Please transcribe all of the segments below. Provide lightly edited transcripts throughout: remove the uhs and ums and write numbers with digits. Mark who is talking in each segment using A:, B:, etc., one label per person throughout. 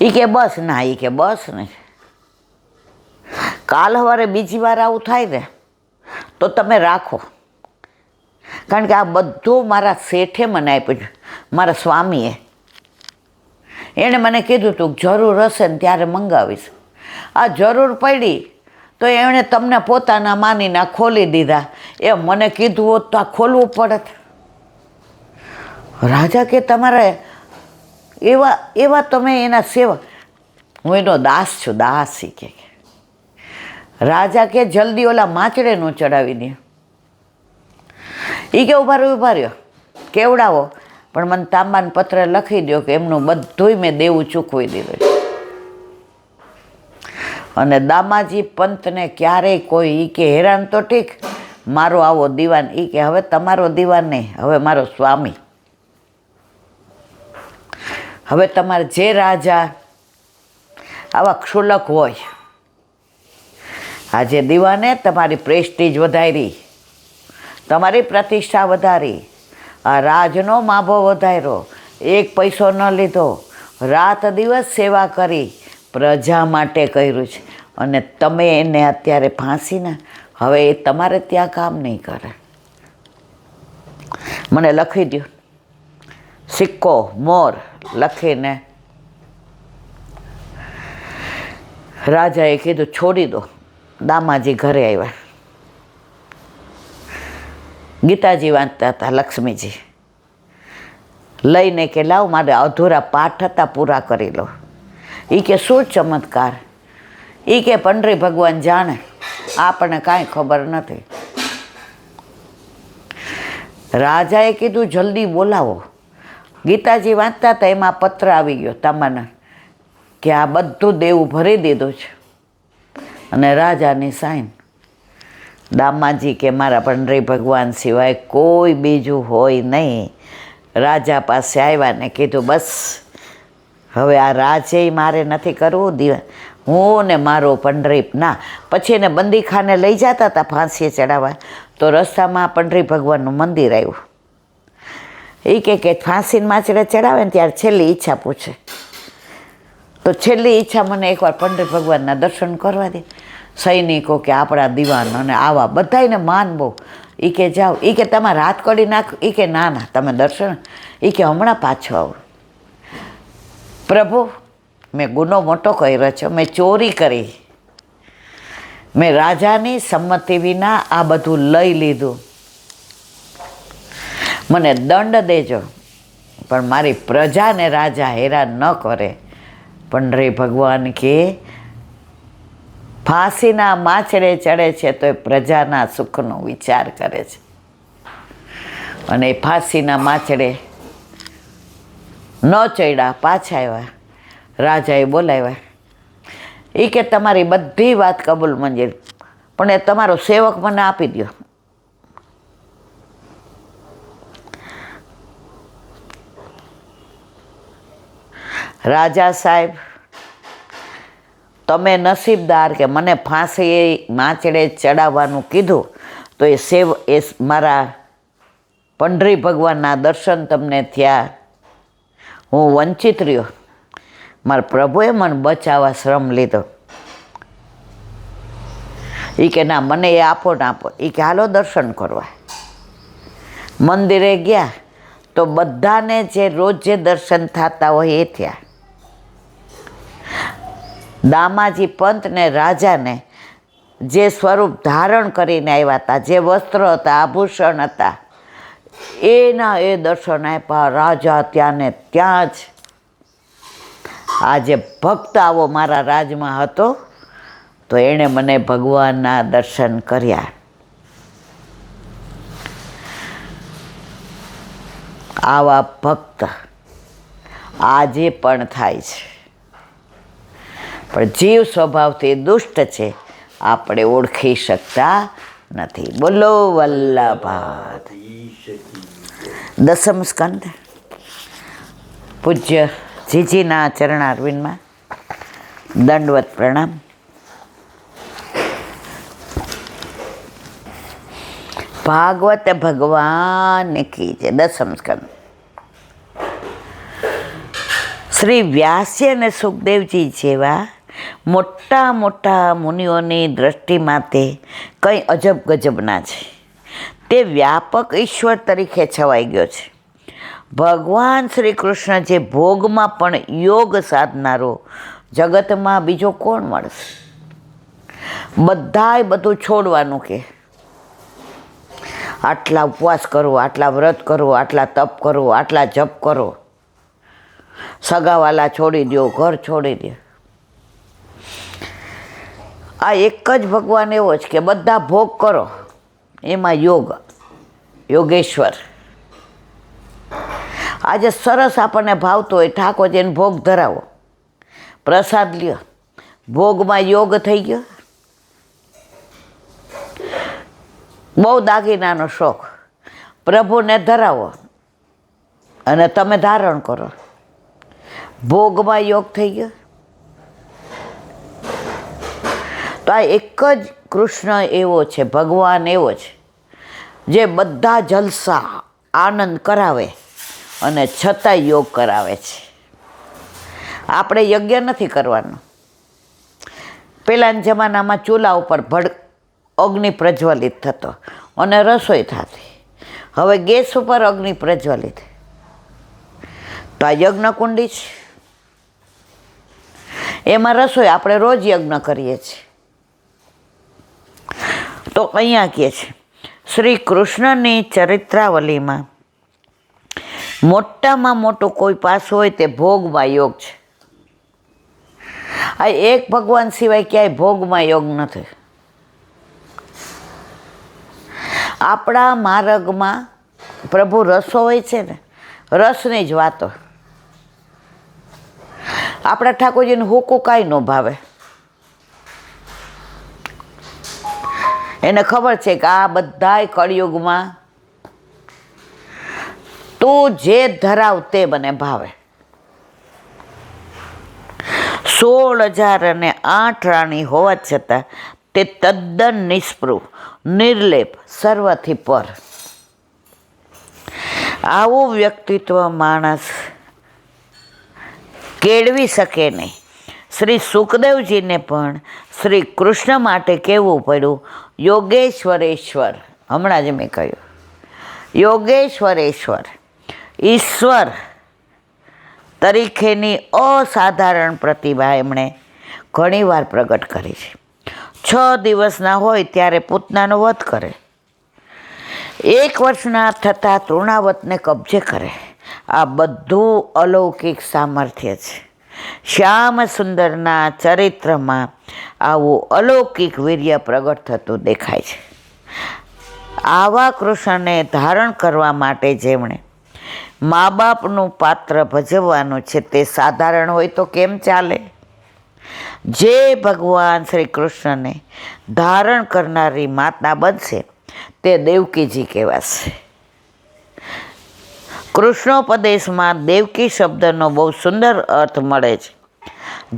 A: એ કે બસ ના, એ કે બસ નહીં, કાલ સવારે બીજી વાર આવું થાય ને તો તમે રાખો, કારણ કે આ બધું મારા શેઠે મને આપ્યું છે, મારા સ્વામીએ. એણે મને કીધું તું જરૂર હશે ને ત્યારે મંગાવીશ. આ જરૂર પડી તો એણે તમને પોતાના માનીને ખોલી દીધા. એ મને કીધું હોત તો આ ખોલવું પડત. રાજા કે તમારે એવા તમે એના સેવા, હું એનો દાસ છું, દાસી કે. રાજા કે જલ્દી ઓલા માચડે નો ચડાવી દે. એ કે ઉભા રહ્યો, કેવડાવો, પણ મને તાંબાન પત્ર લખી દો કે એમનું બધુંય મેં દેવું ચૂકવી દીધું. અને દામાજી પંતને ક્યારેય કોઈ ઈ કે હેરાન તો ઠીક, મારો આવો દીવાન, ઈ કે હવે તમારો દીવાન નહીં, હવે મારો સ્વામી. હવે તમારે જે રાજા આવા ક્ષુલક હોય, આજે દીવાને તમારી પ્રેસ્ટીજ વધારી, તમારી પ્રતિષ્ઠા વધારી, આ રાજનો માભો વધાર્યો, એક પૈસો ન લીધો, રાત દિવસ સેવા કરી, પ્રજા માટે કર્યું છે, અને તમે એને અત્યારે ફાંસીને, હવે એ તમારે ત્યાં કામ નહીં કરે. મને લખી દો, સિક્કો મોર લખીને. રાજાએ કીધું છોડી દો. દામાજી ઘરે આવ્યા, ગીતાજી વાંચતા હતા લક્ષ્મીજી, લઈને કે લાવ મારે અધૂરા પાઠ હતા પૂરા કરી લો. એ કે શું ચમત્કાર? એ કે પંડરી ભગવાન જાણે, આપણને કાંઈ ખબર નથી. રાજાએ કીધું જલ્દી બોલાવો. ગીતાજી વાંચતા હતા, એમાં પત્ર આવી ગયો તાંબાના કે આ બધું દેવું ભરી દીધું છે, અને રાજાની સાઈન. દામાજી કે મારા પંડરી ભગવાન સિવાય કોઈ બીજું હોય નહીં. રાજા પાસે આવ્યા ને કીધું બસ હવે આ રાજે મારે નથી કરવું, હું ને મારો પંડરી ના. પછી એને બંદીખાને લઈ જતા હતા ફાંસીએ ચડાવવા, તો રસ્તામાં પંડરી ભગવાનનું મંદિર આવ્યું. એ કે ફાંસીને માચડે ચડાવે ને ત્યારે છેલ્લી ઈચ્છા પૂછે, તો છેલ્લી ઈચ્છા મને એકવાર પંડરી ભગવાનના દર્શન કરવા દે. સૈનિકો કે આપણા દીવાન અને આવા બધાને માન બહુ. એ કે જાઓ, એ કે તમારે હાથ કડી નાખ. એ કે ના ના તમે દર્શન. એ કે હમણાં પાછો આવો. પ્રભુ, મેં ગુનો મોટો કર્યો છે, મેં ચોરી કરી, મેં રાજાની સંમતિ વિના આ બધું લઈ લીધું, મને દંડ દેજો, પણ મારી પ્રજાને રાજા હેરાન ન કરે. પંડરી ભગવાન કે ફાંસીના માછડે ચડે છે તો એ પ્રજાના સુખનો વિચાર કરે છે. અને એ ફાંસીના માછડે ન ચડ્યા, પાછા આવ્યા. રાજાએ બોલાવ્યા. એ કે તમારી બધી વાત કબૂલ મંજૂર, પણ એ તમારો સેવક મને આપી દો. રાજા સાહેબ, તમે નસીબદાર કે મને ફાંસી માચડે ચડાવવાનું કીધું, તો એ મારા પંડરી ભગવાનના દર્શન તમને થયા, હું વંચિત રહ્યો. મારા પ્રભુએ મને બચાવવા શ્રમ લીધો. એ કે ના મને એ આપો ને આપો. એ કે હાલો દર્શન કરવા. મંદિરે ગયા તો બધાને જે રોજ જે દર્શન થતા હોય એ થયા. દામાજી પંત ને રાજાને જે સ્વરૂપ ધારણ કરીને આવ્યા હતા, જે વસ્ત્ર હતા, આભૂષણ હતા, એના એ દર્શન આપ્યા. રાજા ત્યાં ને ત્યાં જ. આજે ભક્ત આવો મારા રાજમાં હતો તો એણે મને ભગવાનના દર્શન કર્યા. આવા ભક્ત આજે પણ થાય છે, પણ જીવ સ્વભાવથી દુષ્ટ છે, આપણે ઓળખી શકતા નથી. બોલો વલ્લભાત. દસમ સ્કંદ પૂજ્ય જીજીના ચરણારવિંદમાં દંડવત પ્રણામ. ભાગવત ભગવાન કી જય. દસમ સ્કંદ. શ્રી વ્યાસજી અને સુખદેવજી જેવા મોટા મોટા મુનિઓની દ્રષ્ટિમાં તે કંઈ અજબ ગજબના છે. તે વ્યાપક ઈશ્વર તરીકે છવાઈ ગયો છે. ભગવાન શ્રી કૃષ્ણ જે ભોગમાં પણ યોગ સાધનારો જગતમાં બીજો કોણ મળશે? બધાય બધું છોડવાનું કે આટલા ઉપવાસ કરો, આટલા વ્રત કરો, આટલા તપ કરો, આટલા જપ કરો, સગાવાલા છોડી દો, ઘર છોડી દો. આ એક જ ભગવાન એવો છે કે બધા ભોગ કરો, એમાં યોગ, યોગેશ્વર. આજે સરસ આપણને ભાવતો હોય ઠાકોરજીને ભોગ ધરાવો, પ્રસાદ લ્યો, ભોગમાં યોગ થઈ ગયો. બહુ દાગીનાનો શોખ, પ્રભુને ધરાવો અને તમે ધારણ કરો, ભોગમાં યોગ થઈ ગયો. તો આ એક જ કૃષ્ણ એવો છે, ભગવાન એવો છે જે બધા જલસા આનંદ કરાવે અને છતાં યોગ કરાવે છે. આપણે યજ્ઞ નથી કરવાનો. પહેલાંના જમાનામાં ચૂલા ઉપર અગ્નિ પ્રજ્વલિત થતો અને રસોઈ થતી. હવે ગેસ ઉપર અગ્નિ પ્રજ્વલિત. તો આ યજ્ઞકુંડી છે, એમાં રસોઈ આપણે રોજ યજ્ઞ કરીએ છીએ. તો અહીંયા કહે છે શ્રી કૃષ્ણની ચરિત્રાવલીમાં મોટામાં મોટું કોઈ પાસું હોય તે ભોગમાં યોગ છે. આ એક ભગવાન સિવાય ક્યાંય ભોગમાં યોગ નથી. આપણા માર્ગમાં પ્રભુ રસો હોય છે ને, રસની જ વાતો. આપણા ઠાકોરજીને હુકું કાંઈ ન ભાવે. એને ખબર છે કે આ બધાય કળિયુગમાં તું જે ધરાવ તે મને ભાવે. 16,008 રાણી હોવા છતાં તે તદ્દન નિષ્પૃહ, નિર્લેપ, સર્વથી પર. આવું વ્યક્તિત્વ માણસ કેળવી શકે નહીં. શ્રી સુખદેવજીને પણ શ્રી કૃષ્ણ માટે કહેવું પડ્યું યોગેશ્વરેશ્વર. હમણાં જ મેં કહ્યું યોગેશ્વરેશ્વર. ઈશ્વર તરીકેની અસાધારણ પ્રતિભા એમણે ઘણીવાર પ્રગટ કરી છે. 6 દિવસના હોય ત્યારે પૂતનાનો વધ કરે, 1 વર્ષના થતાં તૃણાવતને કબજે કરે. આ બધું અલૌકિક સામર્થ્ય છે. શ્યામ સુંદરના ચરિત્રમાં આવું અલૌકિક વીર્ય પ્રગટ થતું દેખાય છે. આવા કૃષ્ણને ધારણ કરવા માટે જેમણે મા બાપનું પાત્ર ભજવવાનું છે તે સાધારણ હોય તો કેમ ચાલે? જે ભગવાન શ્રી કૃષ્ણને ધારણ કરનારી માતા બનશે તે દેવકીજી કહેવાશે. કૃષ્ણોપદેશમાં દેવકી શબ્દનો બહુ સુંદર અર્થ મળે છે.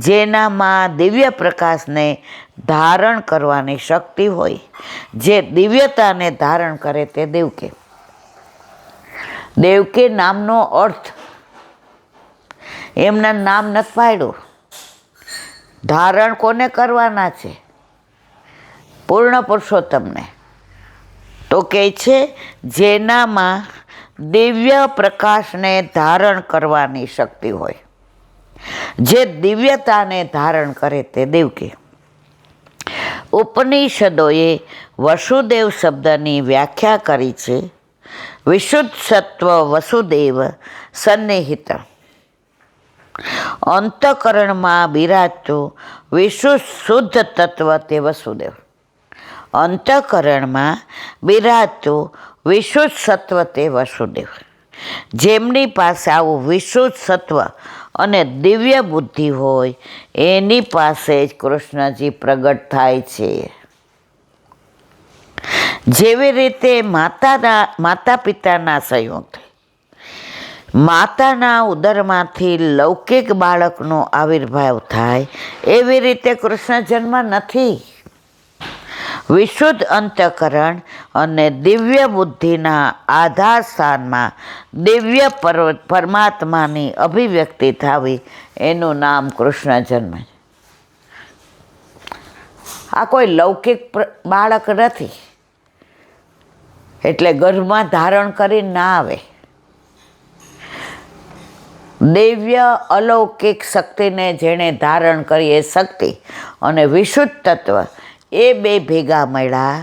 A: જેનામાં દિવ્ય પ્રકાશને ધારણ કરવાની શક્તિ હોય, જે દિવ્યતાને ધારણ કરે તે દેવકી. દેવકી નામનો અર્થ એમના નામ નથી પાડ્યું. ધારણ કોને કરવાના છે? પૂર્ણ પુરુષોત્તમને. તો કહે છે જેનામાં દિવ્ય પ્રકાશને ધારણ કરવાની શક્તિ હોય, જે દિવ્યતાને ધારણ કરે તે દેવકી. ઉપનિષદોએ વસુદેવ શબ્દની વ્યાખ્યા કરી છે વિશુદ્ધ સત્વ વસુદેવ સન્નિહિત. અંતઃકરણમાં બિરાજતું વિશુદ્ધ શુદ્ધ તત્વ તે વસુદેવ. અંતઃકરણમાં બિરાજતું વિશુદ્ધ સત્વ તે વસુદેવ. જેમની પાસે આવું વિશુદ્ધ સત્વ અને દિવ્ય બુદ્ધિ હોય એની પાસે જ કૃષ્ણજી પ્રગટ થાય છે. જેવી રીતે માતા પિતાના સંયોગથી માતાના ઉદરમાંથી લૌકિક બાળકનો આવિર્ભાવ થાય, એવી રીતે કૃષ્ણ જન્મ નથી. વિશુદ્ધ અંતઃકરણ અને દિવ્ય બુદ્ધિના આધાર સ્થાનમાં દિવ્ય પરમાત્માની અભિવ્યક્તિ થવી એનું નામ કૃષ્ણ જન્મ છે. આ કોઈ લૌકિક બાળક નથી એટલે ગર્ભમાં ધારણ કરી ના આવે. દિવ્ય અલૌકિક શક્તિને જેણે ધારણ કરી એ શક્તિ અને વિશુદ્ધ તત્વ એ બે ભેગા મળ્યા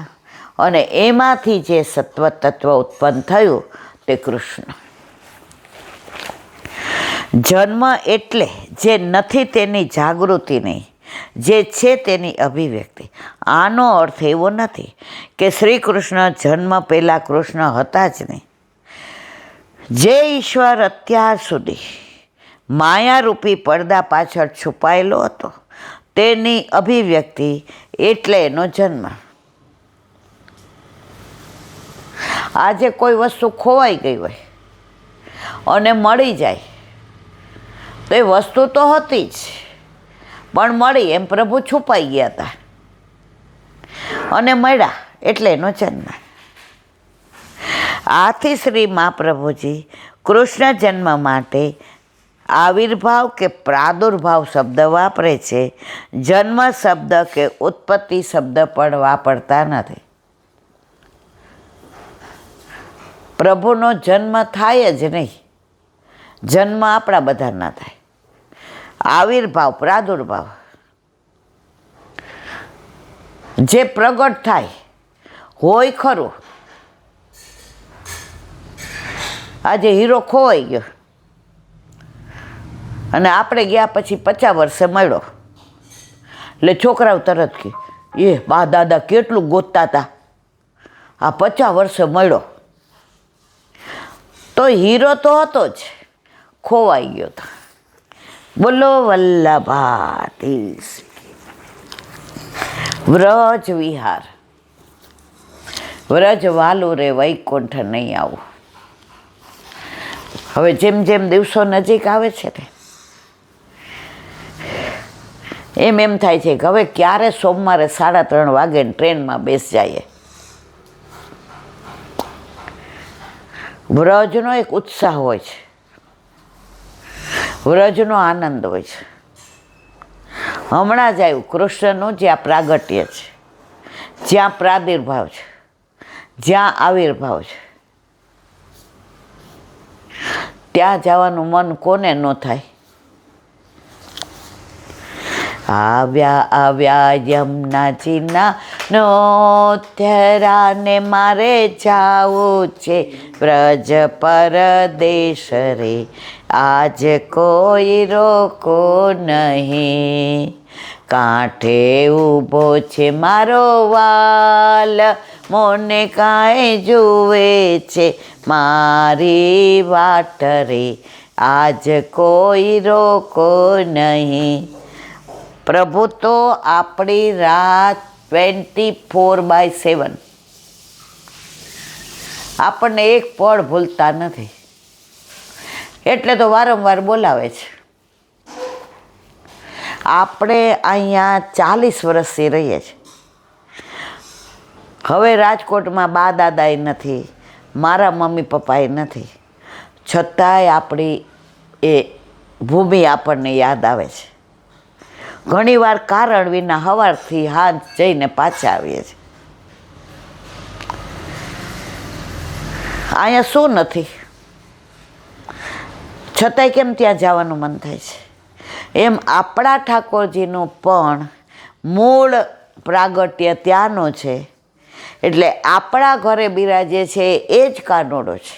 A: અને એમાંથી જે સત્વ તત્વ ઉત્પન્ન થયું તે કૃષ્ણ. જન્મ એટલે જે નથી તેની જાગૃતિ નહીં, જે છે તેની અભિવ્યક્તિ. આનો અર્થ એવો નથી કે શ્રી કૃષ્ણ જન્મ પહેલાં કૃષ્ણ હતા જ નહીં. જે ઈશ્વર અત્યાર સુધી માયારૂપી પડદા પાછળ છુપાયેલો હતો તેની અભિવ્યક્તિ એટલે એનો જન્મ. આજે કોઈ વસ્તુ ખોવાઈ ગઈ હોય અને મળી જાય તો એ વસ્તુ તો હતી જ, પણ મળી એમ પ્રભુ છુપાઈ ગયા હતા અને મળ્યા એટલે એનો જન્મ. આથી શ્રી મહાપ્રભુજી કૃષ્ણ જન્મ માટે આવિર્ભાવ કે પ્રાદુર્ભાવ શબ્દ વાપરે છે. જન્મ શબ્દ કે ઉત્પત્તિ શબ્દ પણ વાપરતા નથી. પ્રભુનો જન્મ થાય જ નહીં, જન્મ આપણા બધાના થાય. આવિર્ભાવ પ્રાદુર્ભાવ જે પ્રગટ થાય હોય ખરું. આજે હીરો ખોવાઈ ગયો અને આપણે ગયા પછી 50 વર્ષે મળ્યો એટલે છોકરાઓ તરત કે એ બા દાદા કેટલું ગોતતા હતા, આ 50 વર્ષે મળ્યો. તો હીરો તો હતો જ, ખોવાઈ ગયો હતો. બોલો વલ્લભા વ્રજ વિહાર. વ્રજ વાલું રે વૈકુંઠ નહીં આવું. હવે જેમ જેમ દિવસો નજીક આવે છે ને એમ થાય છે કે હવે ક્યારે સોમવારે 3:30 વાગે ટ્રેનમાં બેસ જઈએ. વ્રજનો એક ઉત્સાહ હોય છે, વ્રજનો આનંદ હોય છે. હમણાં જ આવ્યું કૃષ્ણનું જ્યાં પ્રાગટ્ય છે, જ્યાં પ્રાદુર્ભાવ છે, જ્યાં આવિર્ભાવ છે, ત્યાં જવાનું મન કોને ન થાય. આવ્યા યમુનાજીના નોતરાને મારે જાવું છે વ્રજ પરદેશ રે, આજ કોઈ રોકો નહીં. કાંઠે ઊભો છે મારો વાલ, મોને કાંઈ જુએ છે મારી વાટ રે, આજ કોઈ રોકો નહીં. પ્રભુ તો આપણી રાત 24/7 આપણને એક પળ ભૂલતા નથી, એટલે તો વારંવાર બોલાવે છે. આપણે અહીંયા 40 વર્ષથી રહીએ છીએ. હવે રાજકોટમાં બા દાદાએ નથી, મારા મમ્મી પપ્પાએ નથી, છતાંય આપણી એ ભૂમિ આપણને યાદ આવે છે. ઘણીવાર કારણ વિના સવારથી હાથ જઈને પાછા આવીએ છીએ. અહીંયા શું નથી, છતાંય કેમ ત્યાં જવાનું મન થાય છે. એમ આપણા ઠાકોરજીનું પણ મૂળ પ્રાગટ્ય ત્યાંનો છે, એટલે આપણા ઘરે બિરાજે છે એ જ કાનોડો છે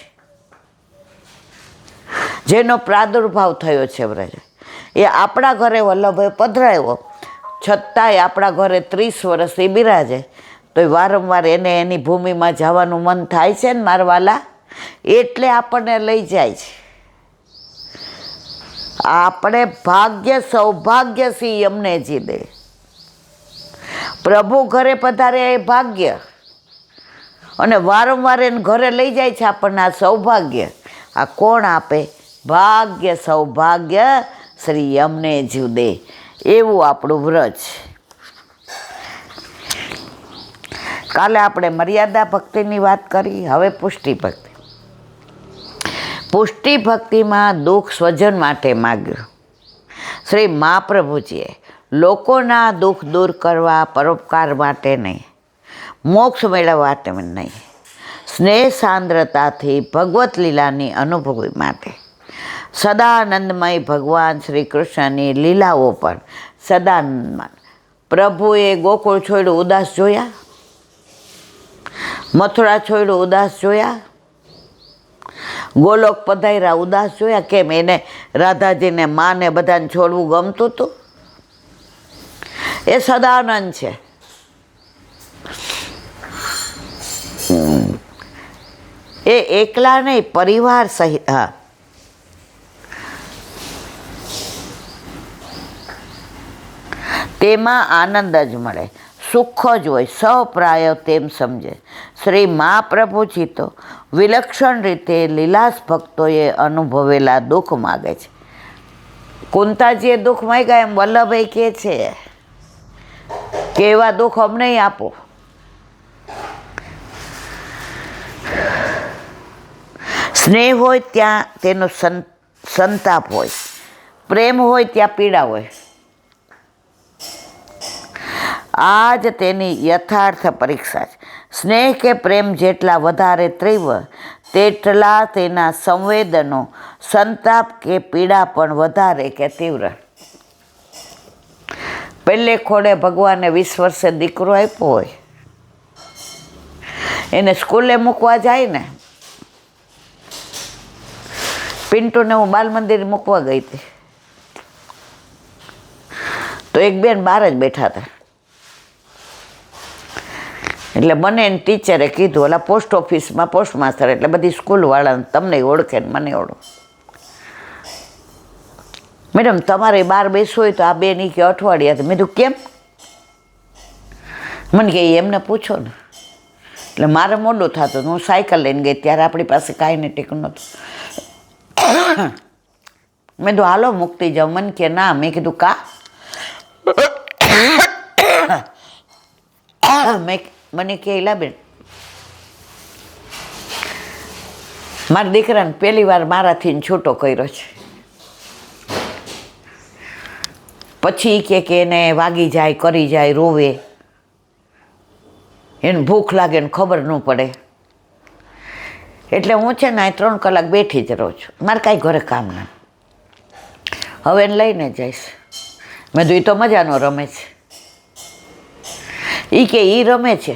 A: જેનો પ્રાદુર્ભાવ થયો છે વ્રજ. એ આપણા ઘરે વલ્લભભાઈ પધરાયો, છતાંય આપણા ઘરે 30 વર્ષથી બિરાજે, તો વારંવાર એને એની ભૂમિમાં જવાનું મન થાય છે ને મારવાલા, એટલે આપણને લઈ જાય છે. આપણે ભાગ્ય સૌભાગ્યથી અમને જી દે. પ્રભુ ઘરે પધારે એ ભાગ્ય, અને વારંવાર એને ઘરે લઈ જાય છે આપણને આ સૌભાગ્ય. આ કોણ આપે? ભાગ્ય સૌભાગ્ય શ્રી અમને જીવ દે, એવું આપણું વ્રજ. કાલે આપણે મર્યાદા ભક્તિની વાત કરી, હવે પુષ્ટિ ભક્તિ. પુષ્ટિ ભક્તિમાં દુઃખ સ્વજન માટે માગ્યું. શ્રી મહાપ્રભુજીએ લોકોના દુઃખ દૂર કરવા, પરોપકાર માટે નહીં, મોક્ષ મેળવવા નહીં, સ્નેહ સાંદ્રતાથી ભગવત લીલાની અનુભૂતિ માટે, સદાનંદમય ભગવાન શ્રી કૃષ્ણની લીલાઓ પણ સદાનંદમાં. પ્રભુએ ગોકુળ છોડ્યું ઉદાસ જોયા, મથુરા છોડ્યું ઉદાસ જોયા, ગોલોક પધાર્યા ઉદાસ જોયા. કેમ? એને રાધાજીને માને બધાને છોડવું ગમતું હતું. એ સદાનંદ છે. એ એકલા નહીં, પરિવાર સહિત. હા, તેમાં આનંદ જ મળે, સુખ જ હોય, સપ્રાય તેમ સમજે. શ્રી મહાપ્રભુજી તો વિલક્ષણ રીતે લીલાસ ભક્તોએ અનુભવેલા દુઃખ માગે છે. કુંતાજીએ દુઃખ માગ્યા એમ વલ્લભભાઈ કહે છે કે એવા દુઃખ અમને આપો. સ્નેહ હોય ત્યાં તેનો સંતાપ હોય, પ્રેમ હોય ત્યાં પીડા હોય. આ જ તેની યથાર્થ પરીક્ષા છે. સ્નેહ કે પ્રેમ જેટલા વધારે તીવ્ર, તેટલા તેના સંવેદનો, સંતાપ કે પીડા પણ વધારે કે તીવ્ર. પહેલે ખોડે ભગવાને 20 વર્ષે દીકરો આપ્યો હોય, એને સ્કૂલે મૂકવા જાય ને. પિન્ટુને હું બાલ મંદિર મૂકવા ગઈ હતી તો એક બેન બહાર જ બેઠા હતા. એટલે મને એને ટીચરે કીધું, ઓલા પોસ્ટ ઓફિસમાં પોસ્ટમાસ્ટર, એટલે બધી સ્કૂલવાળાને તમને ઓળખે ને મને ઓળખ. મેડમ તમારે બહાર બેસવું હોય તો આ બેન કે અઠવાડિયા. મેં કીધું કેમ? મને કે એમને પૂછો ને. એટલે મારે મોડું થતું, હું સાયકલ લઈને ગઈ, ત્યારે આપણી પાસે કાંઈ ને ટેકું નહોતું. મેં કીધું હાલો મૂકતી જાઉં. મને કે ના. મેં કીધું કા? મને કે એલા બેન, મારા દીકરાને પહેલી વાર મારાથી છૂટો કર્યો છે. પછી કે એને વાગી જાય, કરી જાય, રોવે, એને ભૂખ લાગે ને ખબર ન પડે. એટલે હું છે ને 3 કલાક બેઠી જ રહું છું, મારે કાંઈ ઘરે કામ ના. હવે એને લઈને જઈશ. મેં કીધું એ તો મજાનો રમે છે. એ કે એ રમે છે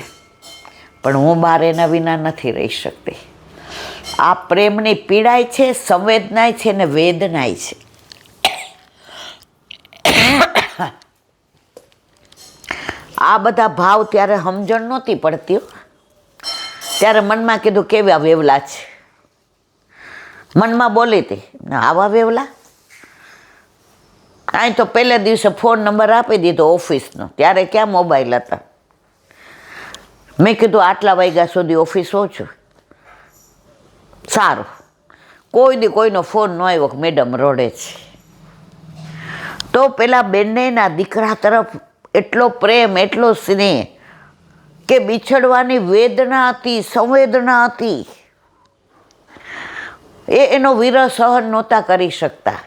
A: પણ હું બહાર એના વિના નથી રહી શકતી. આ પ્રેમની પીડાય છે, સંવેદનાય છે ને વેદનાય છે. આ બધા ભાવ ત્યારે સમજણ નહોતી પડતી. ત્યારે મનમાં કીધું કેવા વેવલા છે. મનમાં બોલી હતી આવા વેવલા. અહીં તો પહેલે દિવસે ફોન નંબર આપી દીધો ઓફિસનો. ત્યારે ક્યાં મોબાઈલ હતા. મેં કીધું આટલા વાગ્યા સુધી ઓફિસ હોઉં છું. સારું. કોઈ દી કોઈનો ફોન ન આવ્યો કે મેડમ રડે છે. તો પેલા બંનેના દીકરા તરફ એટલો પ્રેમ, એટલો સ્નેહ કે બિછડવાની વેદના હતી, સંવેદના હતી. એનો વિરહ સહન નહોતા કરી શકતા.